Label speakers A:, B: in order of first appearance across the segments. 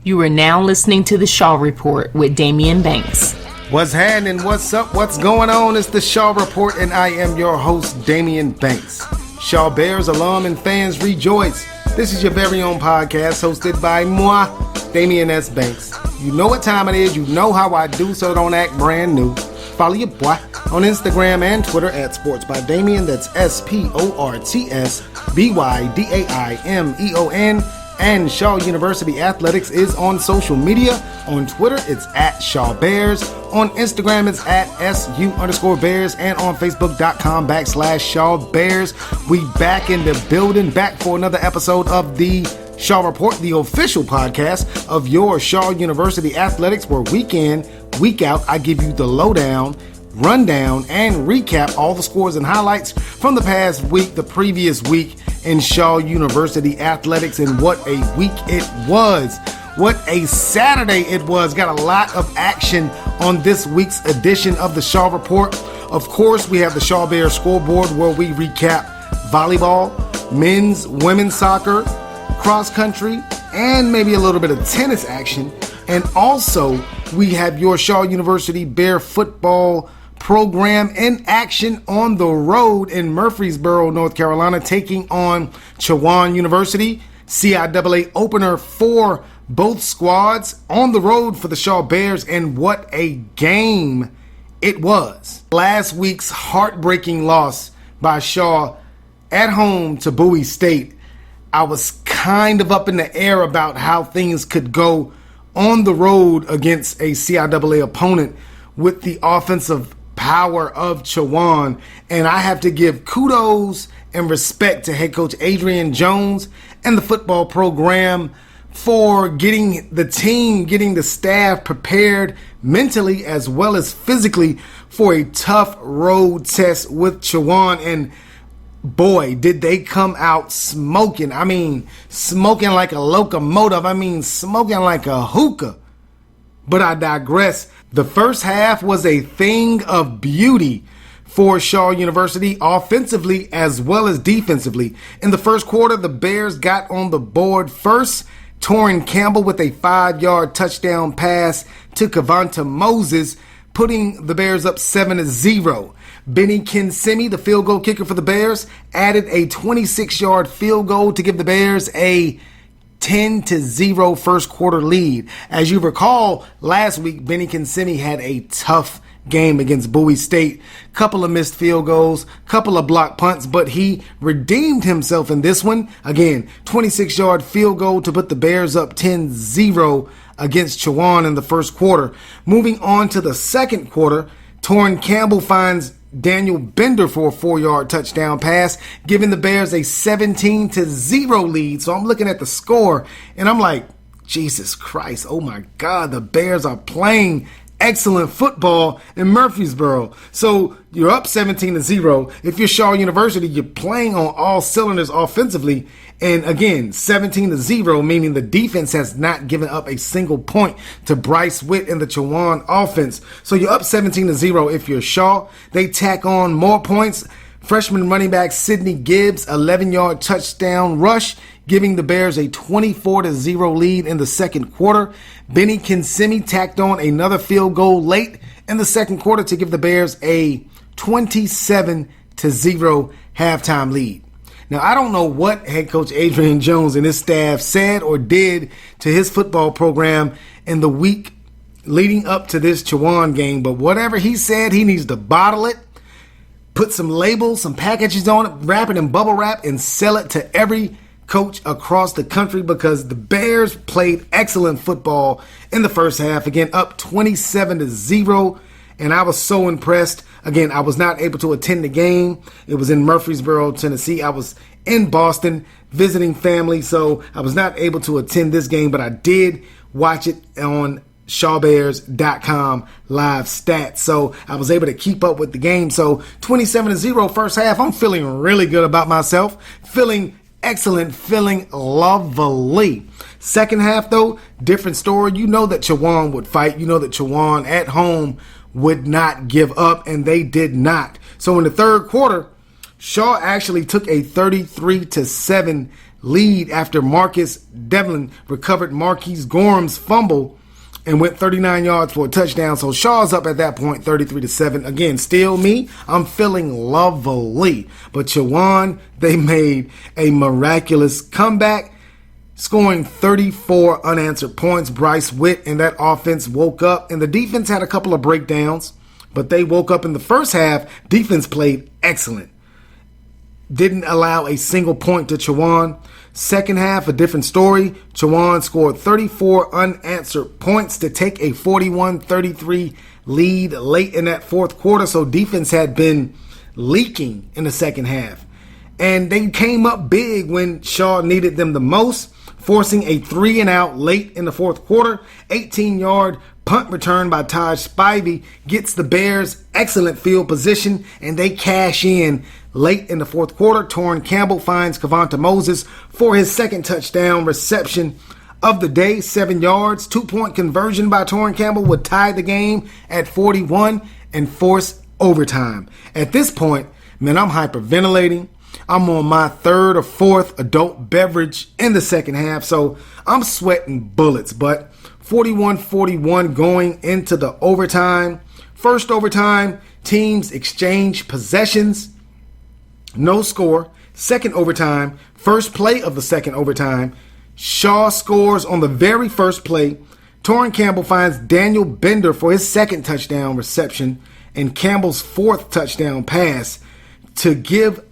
A: You are now listening to the Shaw Report with Damian Banks.
B: What's happening? What's up? What's going on? It's the Shaw Report, and I am your host, Damian Banks. Shaw Bears alum and fans rejoice. This is your very own podcast hosted by moi, Damian S. Banks. You know what time it is. You know how I do, so don't act brand new. Follow your boy on Instagram and Twitter at Sports by Damian. That's SportsByDaimeon. And Shaw University Athletics is on social media. On Twitter, it's at Shaw Bears. On Instagram, it's at SU_Bears. And on Facebook.com/Shaw Bears. We back in the building, back for another episode of the Shaw Report, the official podcast of your Shaw University Athletics, where week in, week out, I give you the lowdown, rundown, and recap all the scores and highlights from the past week, the previous week in Shaw University Athletics, and what a week it was. What a Saturday it was. Got a lot of action on this week's edition of the Shaw Report. Of course, we have the Shaw Bears Scoreboard, where we recap volleyball, men's, women's soccer, cross country, and maybe a little bit of tennis action. And also, we have your Shaw University Bear football program in action on the road in Murfreesboro, North Carolina, taking on Chowan University. CIAA opener for both squads on the road for the Shaw Bears, and what a game it was. Last week's heartbreaking loss by Shaw at home to Bowie State, I was kind of up in the air about how things could go on the road against a CIAA opponent with the offensive power of Chowan, and I have to give kudos and respect to head coach Adrian Jones and the football program for getting the team, getting the staff prepared mentally as well as physically for a tough road test with Chowan. And boy, did they come out smoking. I mean, smoking like a locomotive. I mean, smoking like a hookah. But I digress. The first half was a thing of beauty for Shaw University, offensively as well as defensively. In the first quarter, the Bears got on the board first. Torrin Campbell with a 5-yard touchdown pass to Kavonta Moses, putting the Bears up 7-0. Benny Kinsemi, the field goal kicker for the Bears, added a 26-yard field goal to give the Bears a 10-0 first quarter lead. As you recall, last week, Benny Kinsemi had a tough game against Bowie State. Couple of missed field goals, couple of blocked punts, but he redeemed himself in this one. Again, 26-yard field goal to put the Bears up 10-0 against Chowan in the first quarter. Moving on to the second quarter, Torrin Campbell finds Daniel Bender for a 4-yard touchdown pass, giving the Bears a 17-0 lead. So I'm looking at the score, and I'm like, Jesus Christ, oh my God, the Bears are playing excellent football in Murfreesboro. So you're up 17-0. If you're Shaw University, you're playing on all cylinders offensively. And again, 17-0, meaning the defense has not given up a single point to Bryce Witt and the Chowan offense. So you're up 17-0 if you're Shaw. They tack on more points. Freshman running back Sidney Gibbs, 11-yard touchdown rush, giving the Bears a 24-0 lead in the second quarter. Benny Kinsemi tacked on another field goal late in the second quarter to give the Bears a 27-0 halftime lead. Now, I don't know what head coach Adrian Jones and his staff said or did to his football program in the week leading up to this Chowan game, but whatever he said, he needs to bottle it, put some labels, some packages on it, wrap it in bubble wrap, and sell it to every coach across the country, because the Bears played excellent football in the first half. Again, up 27-0, and I was so impressed. Again, I was not able to attend the game. It was in Murfreesboro, Tennessee. I was in Boston visiting family, so I was not able to attend this game, but I did watch it on ShawBears.com live stats. So I was able to keep up with the game. So 27-0 first half. I'm feeling really good about myself. Feeling excellent, feeling lovely. Second half, though, different story. You know that Chowan would fight. You know that Chowan at home would not give up, and they did not. So in the third quarter, Shaw actually took a 33-7 lead after Marcus Devlin recovered Marquise Gorham's fumble and went 39 yards for a touchdown. So Shaw's up at that point, 33-7. Again, still me. I'm feeling lovely. But Chowan, they made a miraculous comeback, scoring 34 unanswered points. Bryce Witt and that offense woke up, and the defense had a couple of breakdowns, but they woke up in the first half. Defense played excellent. Didn't allow a single point to Chowan. Second half, a different story. Chowan scored 34 unanswered points to take a 41-33 lead late in that fourth quarter. So defense had been leaking in the second half. And they came up big when Shaw needed them the most, forcing a 3-and-out late in the fourth quarter. 18-yard punt return by Taj Spivey gets the Bears excellent field position, and they cash in late in the fourth quarter. Torrin Campbell finds Kavonta Moses for his second touchdown reception of the day, 7 yards. 2-point conversion by Torrin Campbell would tie the game at 41 and force overtime. At this point, man, I'm hyperventilating. I'm on my third or fourth adult beverage in the second half, so I'm sweating bullets. But 41-41 going into the overtime. First overtime, teams exchange possessions. No score. Second overtime, first play of the second overtime. Shaw scores on the very first play. Torrin Campbell finds Daniel Bender for his second touchdown reception and Campbell's fourth touchdown pass to give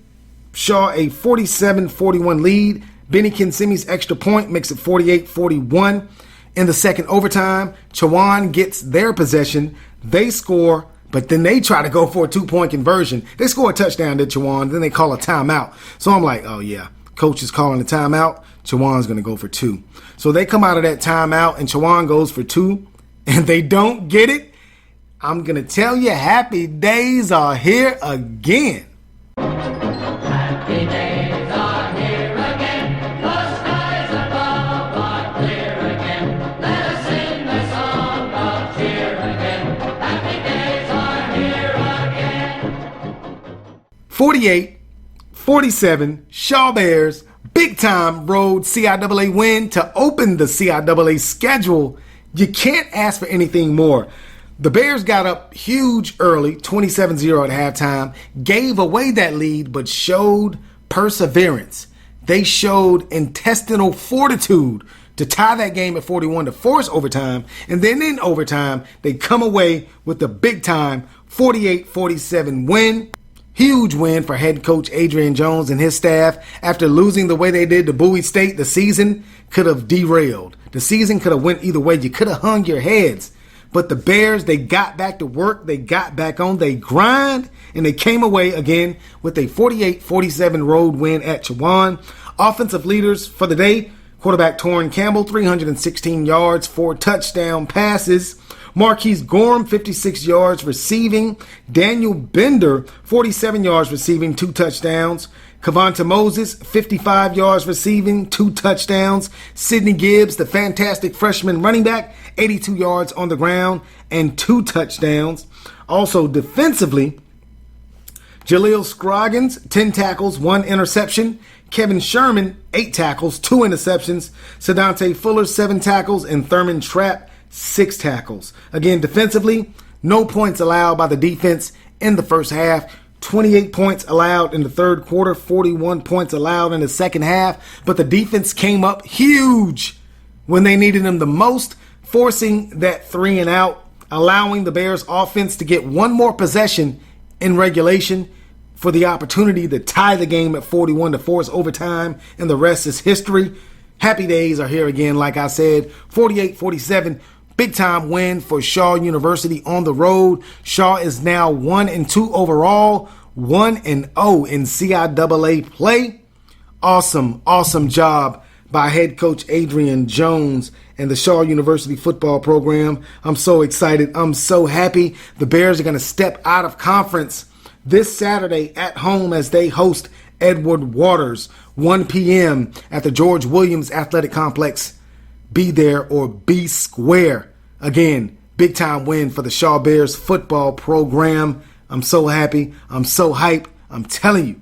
B: Shaw a 47-41 lead. Benny Kinsemi's extra point makes it 48-41. In the second overtime, Chowan gets their possession. They score, but then they try to go for a 2-point conversion. They score a touchdown to Chowan, then they call a timeout. So I'm like, oh yeah, coach is calling a timeout. Chowan's going to go for 2. So they come out of that timeout, and Chowan goes for 2, and they don't get it. I'm going to tell you, happy days are here again.
C: Happy days are here again. The skies above are clear again. Let us sing the song of cheer again. Happy days are here again.
B: 48-47, Shaw Bears, big time road CIAA win to open the CIAA schedule. You can't ask for anything more. The Bears got up huge early, 27-0 at halftime, gave away that lead, but showed perseverance. They showed intestinal fortitude to tie that game at 41 to force overtime. And then in overtime, they come away with the big-time 48-47 win. Huge win for head coach Adrian Jones and his staff. After losing the way they did to Bowie State, the season could have derailed. The season could have went either way. You could have hung your heads. But the Bears, they got back to work, they got back on, they grind, and they came away again with a 48-47 road win at Chowan. Offensive leaders for the day, quarterback Torrin Campbell, 316 yards, 4 touchdown passes. Marquise Gorham, 56 yards receiving. Daniel Bender, 47 yards receiving, 2 touchdowns. Kavonta Moses, 55 yards receiving, 2 touchdowns. Sidney Gibbs, the fantastic freshman running back, 82 yards on the ground and 2 touchdowns. Also defensively, Jaleel Scroggins, 10 tackles, 1 interception. Kevin Sherman, 8 tackles, 2 interceptions. Sedante Fuller, 7 tackles, and Thurman Trapp, 6 tackles. Again, defensively, no points allowed by the defense in the first half. 28 points allowed in the third quarter, 41 points allowed in the second half. But the defense came up huge when they needed them the most, forcing that 3-and-out, allowing the Bears offense to get one more possession in regulation for the opportunity to tie the game at 41 to force overtime, and the rest is history. Happy days are here again, like I said. 48-47, big-time win for Shaw University on the road. Shaw is now 1-2 overall, 1-0 in CIAA play. Awesome job by head coach Adrian Jones and the Shaw University football program. I'm so excited. I'm so happy. The Bears are going to step out of conference this Saturday at home as they host Edward Waters, 1 p.m. at the George Williams Athletic Complex. Be there or be square. Again, big time win for the Shaw Bears football program. I'm so happy. I'm so hyped. I'm telling you,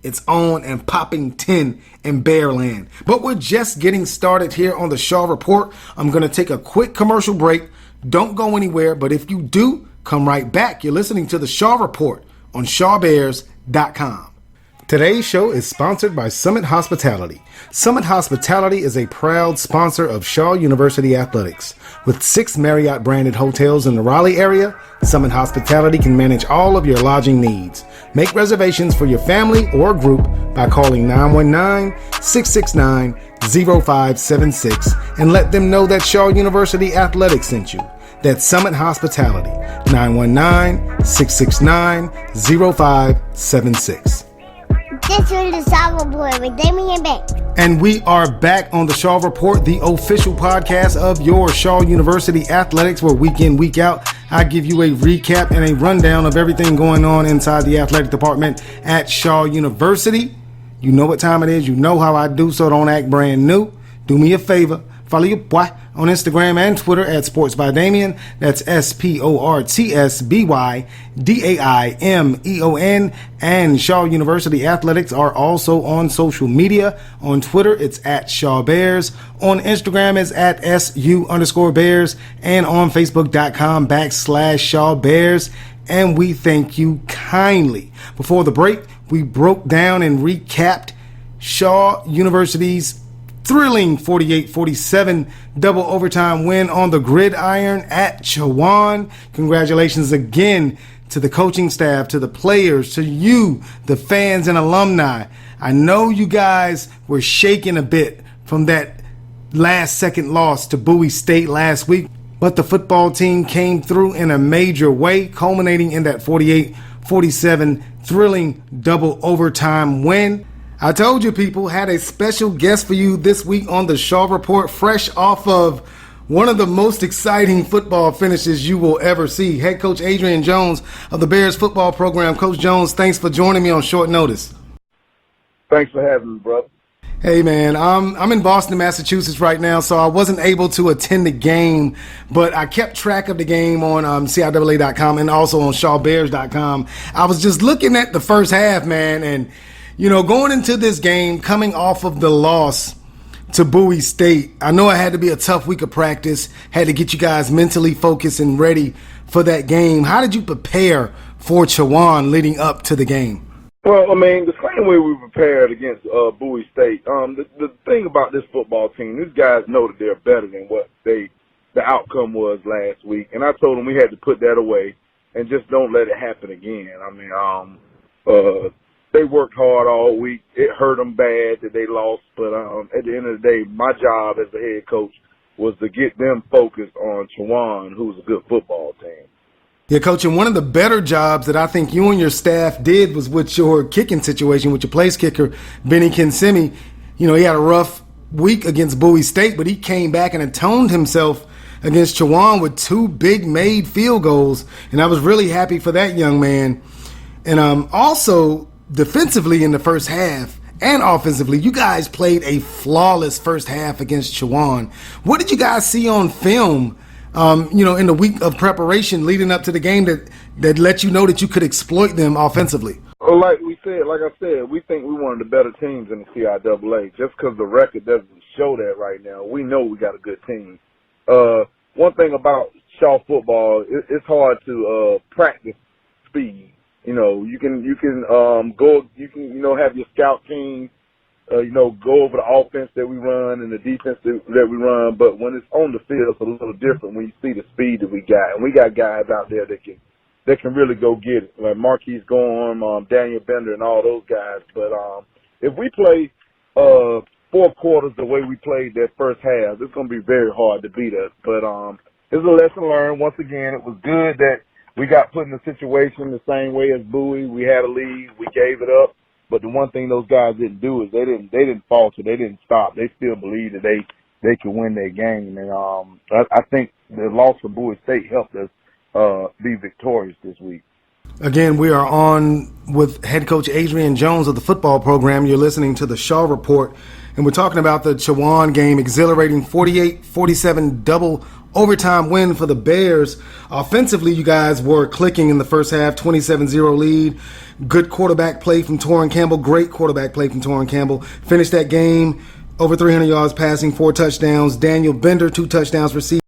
B: It's on and popping 10 in Bearland. But we're just getting started here on the Shaw Report. I'm going to take a quick commercial break. Don't go anywhere, but if you do, come right back. You're listening to the Shaw Report on shawbears.com. Today's show is sponsored by Summit Hospitality. Summit Hospitality is a proud sponsor of Shaw University Athletics. With 6 Marriott branded hotels in the Raleigh area, Summit Hospitality can manage all of your lodging needs. Make reservations for your family or group by calling 919-669-0576 and let them know that Shaw University Athletics sent you. That's Summit Hospitality, 919-669-0576.
D: This is the Shaw Report with Damien Banks.
B: And we are back on the Shaw Report, the official podcast of your Shaw University Athletics, where week in, week out, I give you a recap and a rundown of everything going on inside the athletic department at Shaw University. You know what time it is. You know how I do, so don't act brand new. Do me a favor. Follow your boy on Instagram and Twitter at Sports by Damien. That's SportsByDamion. And Shaw University Athletics are also on social media. On Twitter, it's at Shaw Bears. On Instagram, it's at SU_Bears. And on Facebook.com/Shaw Bears. And we thank you kindly. Before the break, we broke down and recapped Shaw University's thrilling 48-47 double overtime win on the gridiron at Chowan. Congratulations again to the coaching staff, to the players, to you, the fans and alumni. I know you guys were shaking a bit from that last second loss to Bowie State last week, but the football team came through in a major way, culminating in that 48-47 thrilling double overtime win. I told you people had a special guest for you this week on the Shaw Report, fresh off of one of the most exciting football finishes you will ever see. Head coach Adrian Jones of the Bears football program. Coach Jones, thanks for joining me on short notice.
E: Thanks for having me, brother.
B: Hey, man, I'm in Boston, Massachusetts right now, so I wasn't able to attend the game, but I kept track of the game on CIAA.com and also on ShawBears.com. I was just looking at the first half, man, and you know, going into this game, coming off of the loss to Bowie State, I know it had to be a tough week of practice, had to get you guys mentally focused and ready for that game. How did you prepare for Chowan leading up to the game?
E: Well, I mean, the same way we prepared against Bowie State. The thing about this football team, these guys know that they're better than what the outcome was last week. And I told them we had to put that away and just don't let it happen again. I mean, they worked hard all week. It hurt them bad that they lost, but at the end of the day, my job as the head coach was to get them focused on Chowan, who's a good football team.
B: Yeah, Coach, and one of the better jobs that I think you and your staff did was with your kicking situation, with your place kicker, Benny Kinsemi. You know, he had a rough week against Bowie State, but he came back and atoned himself against Chowan with 2 big made field goals, and I was really happy for that young man. And also, defensively in the first half and offensively, you guys played a flawless first half against Chowan. What did you guys see on film, in the week of preparation leading up to the game that let you know that you could exploit them offensively?
E: Well, like I said, we think we're one of the better teams in the CIAA. Just because the record doesn't show that right now, we know we got a good team. One thing about Shaw football, it's hard to practice speed. You know, you can have your scout team, go over the offense that we run and the defense that we run. But when it's on the field, it's a little different when you see the speed that we got. And we got guys out there that can really go get it, like Marquise Gorham, Daniel Bender, and all those guys. But if we play 4 quarters the way we played that first half, it's going to be very hard to beat us. But it's a lesson learned. Once again, it was good that we got put in a situation the same way as Bowie. We had a lead. We gave it up. But the one thing those guys didn't do is they didn't falter. They didn't stop. They still believed that they could win their game. And I think the loss of Bowie State helped us be victorious this week.
B: Again, we are on with head coach Adrian Jones of the football program. You're listening to the Shaw Report. And we're talking about the Chowan game, exhilarating 48-47 double overtime win for the Bears. Offensively, you guys were clicking in the first half, 27-0 lead. Good quarterback play from Chowan Campbell. Great quarterback play from Chowan Campbell. Finished that game over 300 yards passing, 4 touchdowns. Daniel Bender, 2 touchdowns received.